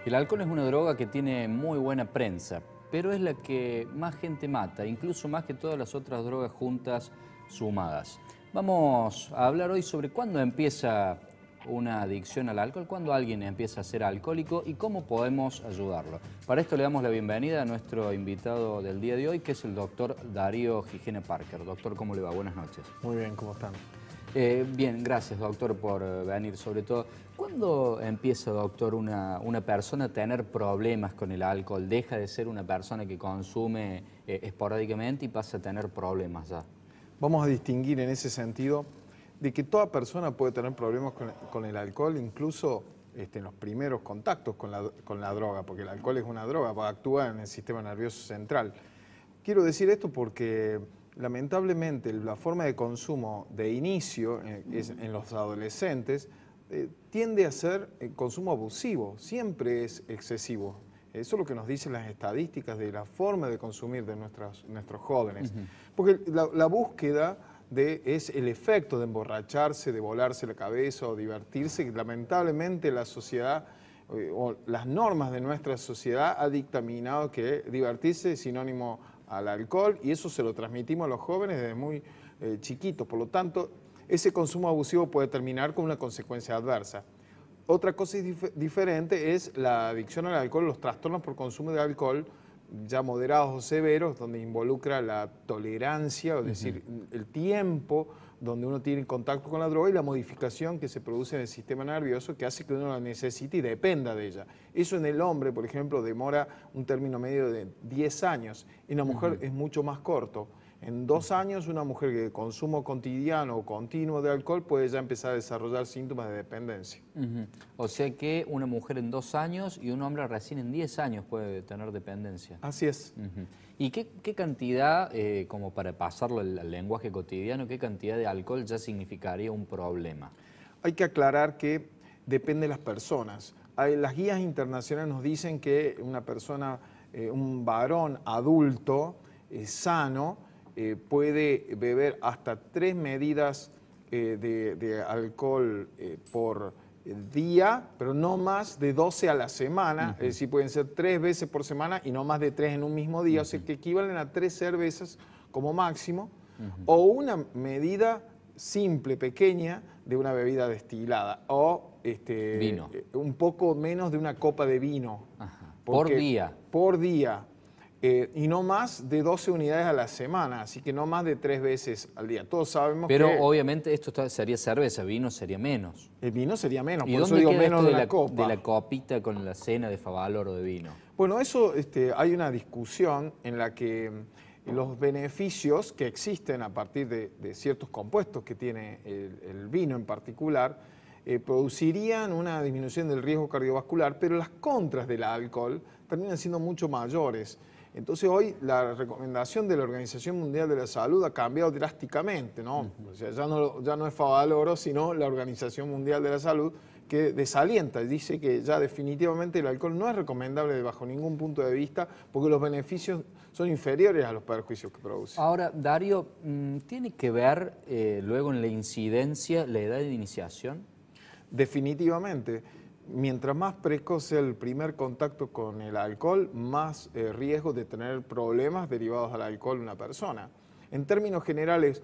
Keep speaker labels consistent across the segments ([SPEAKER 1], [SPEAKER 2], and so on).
[SPEAKER 1] El alcohol es una droga que tiene muy buena prensa, pero es la que más gente mata, incluso más que todas las otras drogas juntas sumadas. Vamos a hablar hoy sobre cuándo empieza una adicción al alcohol, cuándo alguien empieza a ser alcohólico y cómo podemos ayudarlo. Para esto le damos la bienvenida a nuestro invitado del día de hoy, que es el doctor Darío Gijena Parker. Doctor, ¿cómo le va? Buenas noches.
[SPEAKER 2] Muy bien, ¿cómo están?
[SPEAKER 1] Bien, gracias doctor por venir. Sobre todo, ¿cuándo empieza, doctor, una persona a tener problemas con el alcohol? ¿Deja de ser una persona que consume esporádicamente y pasa a tener problemas ya?
[SPEAKER 2] Vamos a distinguir en ese sentido de que toda persona puede tener problemas con el alcohol, incluso en los primeros contactos con la droga, porque el alcohol es una droga, actúa en el sistema nervioso central. Quiero decir esto porque lamentablemente la forma de consumo de inicio en los adolescentes tiende a ser consumo abusivo, siempre es excesivo. Eso es lo que nos dicen las estadísticas de la forma de consumir de nuestros jóvenes. Porque la búsqueda es el efecto de emborracharse, de volarse la cabeza o divertirse, que lamentablemente la sociedad o las normas de nuestra sociedad ha dictaminado que divertirse es sinónimo al alcohol y eso se lo transmitimos a los jóvenes desde muy chiquitos. Por lo tanto, ese consumo abusivo puede terminar con una consecuencia adversa. Otra cosa diferente es la adicción al alcohol, los trastornos por consumo de alcohol, ya moderados o severos, donde involucra la tolerancia, es decir, el tiempo donde uno tiene contacto con la droga y la modificación que se produce en el sistema nervioso que hace que uno la necesite y dependa de ella. Eso en el hombre, por ejemplo, demora un término medio de 10 años. En la mujer es mucho más corto. En 2 años, una mujer que de consumo cotidiano o continuo de alcohol puede ya empezar a desarrollar síntomas de dependencia.
[SPEAKER 1] O sea que una mujer en 2 años y un hombre recién en 10 años puede tener dependencia.
[SPEAKER 2] Así es.
[SPEAKER 1] ¿Y qué cantidad, como para pasarlo al lenguaje cotidiano, qué cantidad de alcohol ya significaría un problema?
[SPEAKER 2] Hay que aclarar que depende de las personas. Las guías internacionales nos dicen que una persona, un varón adulto, sano, puede beber hasta 3 medidas de alcohol por día, pero no más de 12 a la semana, es decir, pueden ser 3 veces por semana y no más de 3 en un mismo día, o sea que equivalen a 3 cervezas como máximo, o una medida simple, pequeña, de una bebida destilada, o
[SPEAKER 1] vino.
[SPEAKER 2] Un poco menos de una copa de vino.
[SPEAKER 1] ¿Por día?
[SPEAKER 2] Por día. Y no más de 12 unidades a la semana, así que no más de 3 veces al día. Todos sabemos
[SPEAKER 1] Pero
[SPEAKER 2] que...
[SPEAKER 1] obviamente esto sería cerveza, vino sería menos.
[SPEAKER 2] El vino sería menos,
[SPEAKER 1] ¿Y
[SPEAKER 2] por eso
[SPEAKER 1] dónde
[SPEAKER 2] digo
[SPEAKER 1] queda
[SPEAKER 2] menos
[SPEAKER 1] esto
[SPEAKER 2] de una copa.
[SPEAKER 1] de la copita con la cena de Favalor o de vino?
[SPEAKER 2] Bueno, eso hay una discusión en la que los beneficios que existen a partir de ciertos compuestos que tiene el vino en particular producirían una disminución del riesgo cardiovascular, pero las contras del alcohol terminan siendo mucho mayores. Entonces hoy la recomendación de la Organización Mundial de la Salud ha cambiado drásticamente, ¿no? O sea, ya no es Favaloro, sino la Organización Mundial de la Salud que desalienta, dice que ya definitivamente el alcohol no es recomendable bajo ningún punto de vista porque los beneficios son inferiores a los perjuicios que produce.
[SPEAKER 1] Ahora, Darío, ¿tiene que ver luego en la incidencia la edad de iniciación?
[SPEAKER 2] Definitivamente. Mientras más precoz sea el primer contacto con el alcohol, más riesgo de tener problemas derivados al alcohol una persona. En términos generales,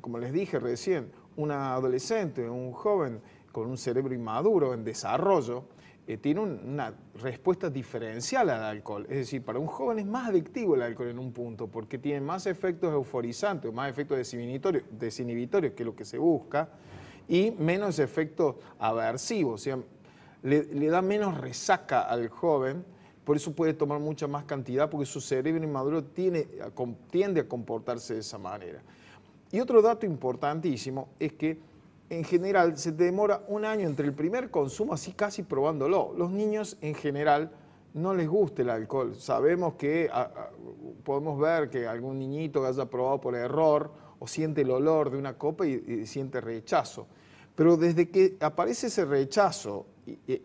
[SPEAKER 2] como les dije recién, un adolescente, un joven con un cerebro inmaduro, en desarrollo, tiene una respuesta diferencial al alcohol. Es decir, para un joven es más adictivo el alcohol en un punto, porque tiene más efectos euforizantes, más efectos desinhibitorios, que es lo que se busca, y menos efectos aversivos. O sea, le da menos resaca al joven, por eso puede tomar mucha más cantidad, porque su cerebro inmaduro tiende a comportarse de esa manera. Y otro dato importantísimo es que en general se demora 1 año entre el primer consumo, así casi probándolo. Los niños en general no les gusta el alcohol. Sabemos que podemos ver que algún niñito que haya probado por error o siente el olor de una copa y siente rechazo. Pero desde que aparece ese rechazo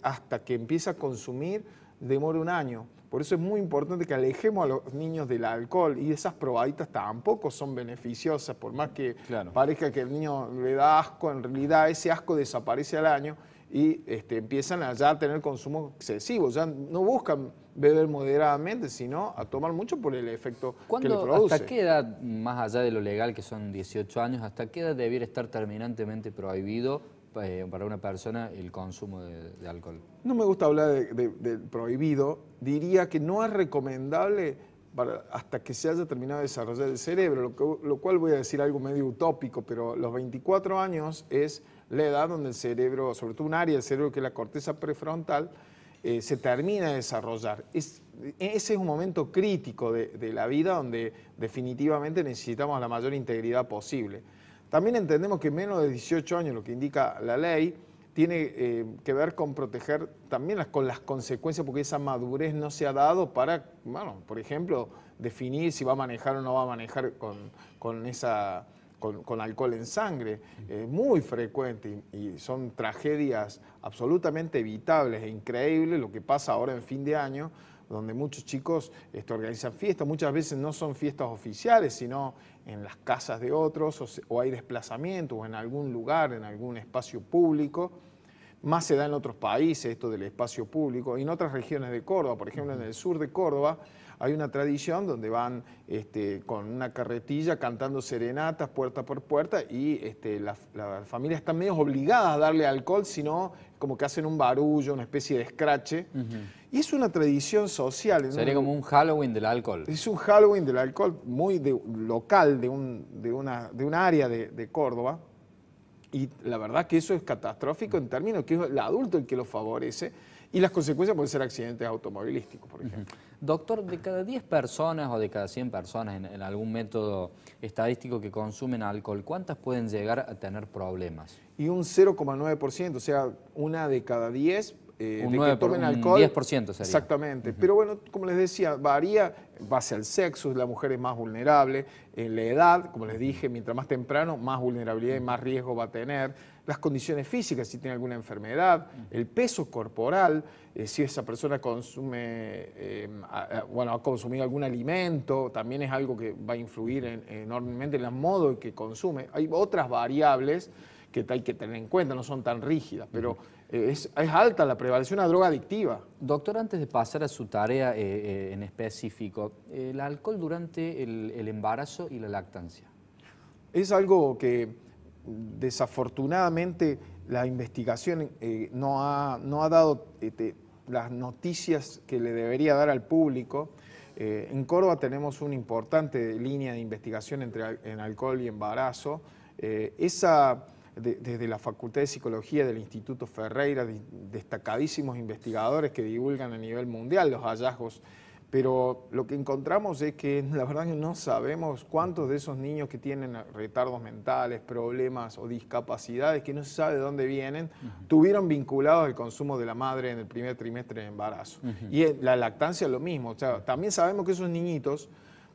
[SPEAKER 2] hasta que empieza a consumir, demora 1 año. Por eso es muy importante que alejemos a los niños del alcohol y esas probaditas tampoco son beneficiosas, por más que parezca que el niño le da asco, en realidad ese asco desaparece al año y empiezan allá a tener consumo excesivo. Ya no buscan beber moderadamente, sino a tomar mucho por el efecto que le produce.
[SPEAKER 1] ¿Hasta qué edad, más allá de lo legal, que son 18 años, hasta qué edad debiera estar terminantemente prohibido para una persona el consumo de alcohol?
[SPEAKER 2] No me gusta hablar de prohibido, diría que no es recomendable hasta que se haya terminado de desarrollar el cerebro, lo cual voy a decir algo medio utópico, pero los 24 años es la edad donde el cerebro, sobre todo un área del cerebro que es la corteza prefrontal, se termina de desarrollar. Ese es un momento crítico de la vida donde definitivamente necesitamos la mayor integridad posible. También entendemos que menos de 18 años, lo que indica la ley, tiene que ver con proteger también con las consecuencias, porque esa madurez no se ha dado para, bueno, por ejemplo, definir si va a manejar o no va a manejar con alcohol en sangre. Es muy frecuente y son tragedias absolutamente evitables e increíbles lo que pasa ahora en fin de año, donde muchos chicos organizan fiestas, muchas veces no son fiestas oficiales, sino en las casas de otros, o hay desplazamientos, o en algún lugar, en algún espacio público. Más se da en otros países esto del espacio público, y en otras regiones de Córdoba, por ejemplo en el sur de Córdoba, hay una tradición donde van con una carretilla cantando serenatas puerta por puerta y las familias están medio obligadas a darle alcohol, sino como que hacen un barullo, una especie de escrache. Y es una tradición social.
[SPEAKER 1] Sería como un Halloween del alcohol.
[SPEAKER 2] Es un Halloween del alcohol muy local de un área de Córdoba. Y la verdad que eso es catastrófico en términos que es el adulto el que lo favorece. Y las consecuencias pueden ser accidentes automovilísticos, por ejemplo.
[SPEAKER 1] Doctor, de cada 10 personas o de cada 100 personas en algún método estadístico que consumen alcohol, ¿cuántas pueden llegar a tener problemas?
[SPEAKER 2] Y un 0,9%, o sea, una de cada 10
[SPEAKER 1] un
[SPEAKER 2] de que tomen alcohol.
[SPEAKER 1] 10% sería.
[SPEAKER 2] Exactamente. Pero bueno, como les decía, varía en base al sexo, la mujer es más vulnerable, en la edad, como les dije, mientras más temprano, más vulnerabilidad y más riesgo va a tener. Las condiciones físicas, si tiene alguna enfermedad, el peso corporal, si esa persona consume, ha consumido algún alimento, también es algo que va a influir enormemente en el modo en que consume. Hay otras variables que hay que tener en cuenta, no son tan rígidas, pero es alta la prevalencia, una droga adictiva.
[SPEAKER 1] Doctor, antes de pasar a su tarea en específico, el alcohol durante el embarazo y la lactancia.
[SPEAKER 2] Es algo que desafortunadamente la investigación no ha dado las noticias que le debería dar al público. En Córdoba tenemos una importante línea de investigación en alcohol y embarazo. Desde la Facultad de Psicología del Instituto Ferreira, destacadísimos investigadores que divulgan a nivel mundial los hallazgos, pero lo que encontramos es que la verdad que no sabemos cuántos de esos niños que tienen retardos mentales, problemas o discapacidades que no se sabe de dónde vienen, tuvieron vinculados al consumo de la madre en el primer trimestre de embarazo. Y en la lactancia lo mismo, o sea, también sabemos que esos niñitos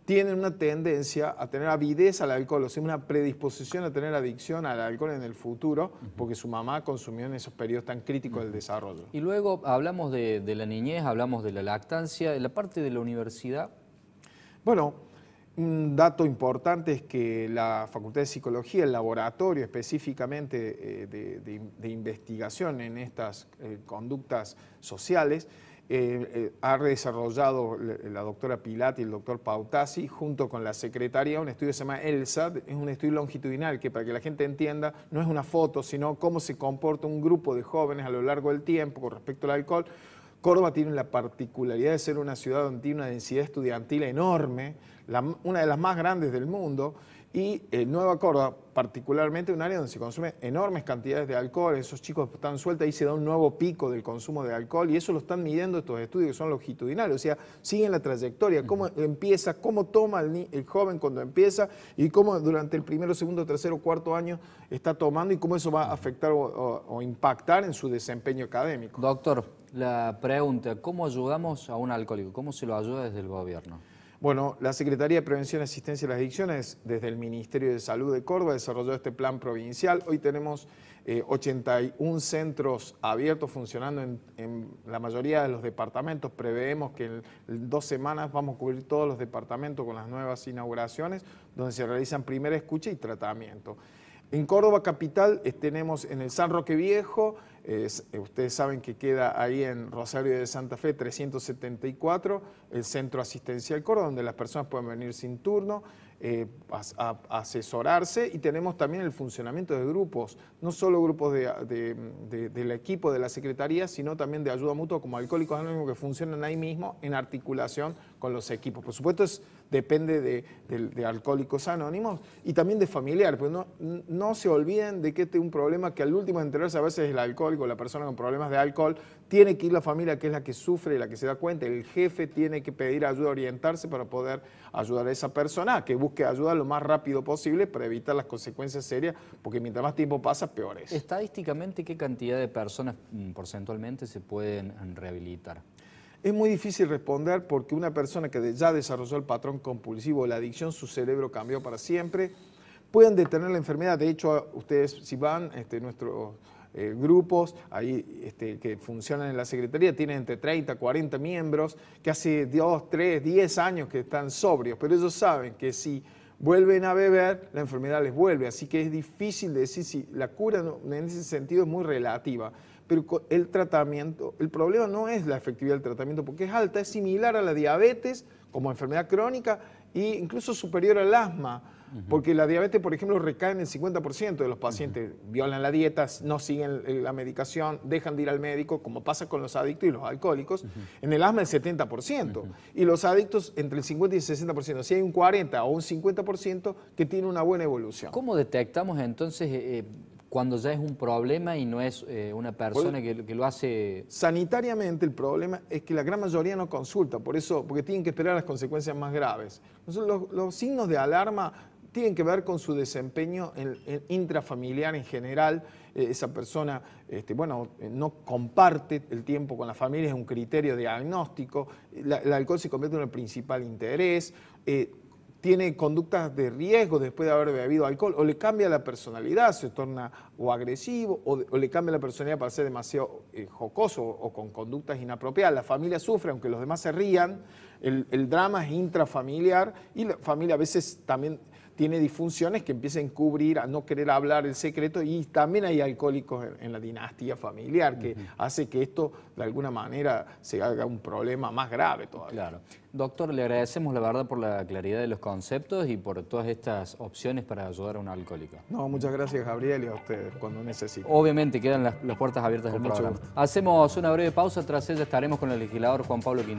[SPEAKER 2] tienen una tendencia a tener avidez al alcohol, o sea, una predisposición a tener adicción al alcohol en el futuro, porque su mamá consumió en esos periodos tan críticos del desarrollo.
[SPEAKER 1] Y luego hablamos de la niñez, hablamos de la lactancia, en la parte de la universidad.
[SPEAKER 2] Bueno, un dato importante es que la Facultad de Psicología, el laboratorio específicamente de investigación en estas conductas sociales, ha desarrollado la doctora Pilati y el doctor Pautasi junto con la secretaría un estudio que se llama ELSA, es un estudio longitudinal que para que la gente entienda no es una foto, sino cómo se comporta un grupo de jóvenes a lo largo del tiempo con respecto al alcohol. Córdoba tiene la particularidad de ser una ciudad donde tiene una densidad estudiantil enorme, una de las más grandes del mundo, y Nueva Córdoba, particularmente un área donde se consume enormes cantidades de alcohol, esos chicos están sueltos, ahí se da un nuevo pico del consumo de alcohol y eso lo están midiendo estos estudios que son longitudinales, o sea, siguen la trayectoria, cómo empieza, cómo toma el joven cuando empieza y cómo durante el primero, segundo, tercero, cuarto año está tomando y cómo eso va a afectar o impactar en su desempeño académico.
[SPEAKER 1] Doctor, la pregunta, ¿cómo ayudamos a un alcohólico? ¿Cómo se lo ayuda desde el gobierno?
[SPEAKER 2] Bueno, la Secretaría de Prevención y Asistencia a las Adicciones, desde el Ministerio de Salud de Córdoba, desarrolló este plan provincial. Hoy tenemos 81 centros abiertos funcionando en la mayoría de los departamentos. Preveemos que en 2 semanas vamos a cubrir todos los departamentos con las nuevas inauguraciones, donde se realizan primera escucha y tratamiento. En Córdoba capital tenemos en el San Roque Viejo, Ustedes saben que queda ahí en Rosario de Santa Fe 374, el Centro Asistencial Córdoba, donde las personas pueden venir sin turno, a asesorarse, y tenemos también el funcionamiento de grupos, no solo grupos del equipo de la Secretaría, sino también de ayuda mutua como Alcohólicos Anónimos, que funcionan ahí mismo en articulación con los equipos. Por supuesto, depende de Alcohólicos Anónimos y también de familiares, pero no se olviden de que este es un problema que al último de enterarse a veces el alcohólico, la persona con problemas de alcohol, tiene que ir la familia, que es la que sufre y la que se da cuenta. El jefe tiene que pedir ayuda, orientarse para poder ayudar a esa persona, que busque ayuda lo más rápido posible para evitar las consecuencias serias, porque mientras más tiempo pasa, peor es.
[SPEAKER 1] Estadísticamente, ¿qué cantidad de personas porcentualmente se pueden rehabilitar?
[SPEAKER 2] Es muy difícil responder porque una persona que ya desarrolló el patrón compulsivo, la adicción, su cerebro cambió para siempre. Pueden detener la enfermedad. De hecho, ustedes si van, nuestros grupos ahí que funcionan en la Secretaría tienen entre 30 y 40 miembros que hace 2, 3, 10 años que están sobrios, pero ellos saben que si vuelven a beber, la enfermedad les vuelve. Así que es difícil decir si la cura en ese sentido es muy relativa. Pero el tratamiento, el problema no es la efectividad del tratamiento porque es alta, es similar a la diabetes como enfermedad crónica e incluso superior al asma, porque la diabetes, por ejemplo, recae en el 50% de los pacientes, violan la dieta, no siguen la medicación, dejan de ir al médico, como pasa con los adictos y los alcohólicos. En el asma el 70%, y los adictos entre el 50 y el 60%, si hay un 40 o un 50% que tiene una buena evolución.
[SPEAKER 1] ¿Cómo detectamos entonces cuando ya es un problema y no es una persona que lo hace?
[SPEAKER 2] Sanitariamente el problema es que la gran mayoría no consulta, porque tienen que esperar las consecuencias más graves. Los signos de alarma tienen que ver con su desempeño intrafamiliar en general. Esa persona no comparte el tiempo con la familia, es un criterio diagnóstico. El alcohol se convierte en el principal interés. Tiene conductas de riesgo después de haber bebido alcohol, o le cambia la personalidad, se torna o agresivo, o le cambia la personalidad para ser demasiado jocoso o con conductas inapropiadas. La familia sufre, aunque los demás se rían, el drama es intrafamiliar, y la familia a veces también tiene disfunciones que empiezan a encubrir, a no querer hablar el secreto, y también hay alcohólicos en la dinastía familiar que hace que esto de alguna manera se haga un problema más grave todavía.
[SPEAKER 1] Claro. Doctor, le agradecemos la verdad por la claridad de los conceptos y por todas estas opciones para ayudar a un alcohólico.
[SPEAKER 2] No, muchas gracias, Gabriel, y a ustedes cuando necesiten.
[SPEAKER 1] Obviamente quedan las puertas abiertas del programa. Hacemos una breve pausa, tras ella estaremos con el legislador Juan Pablo Quintero.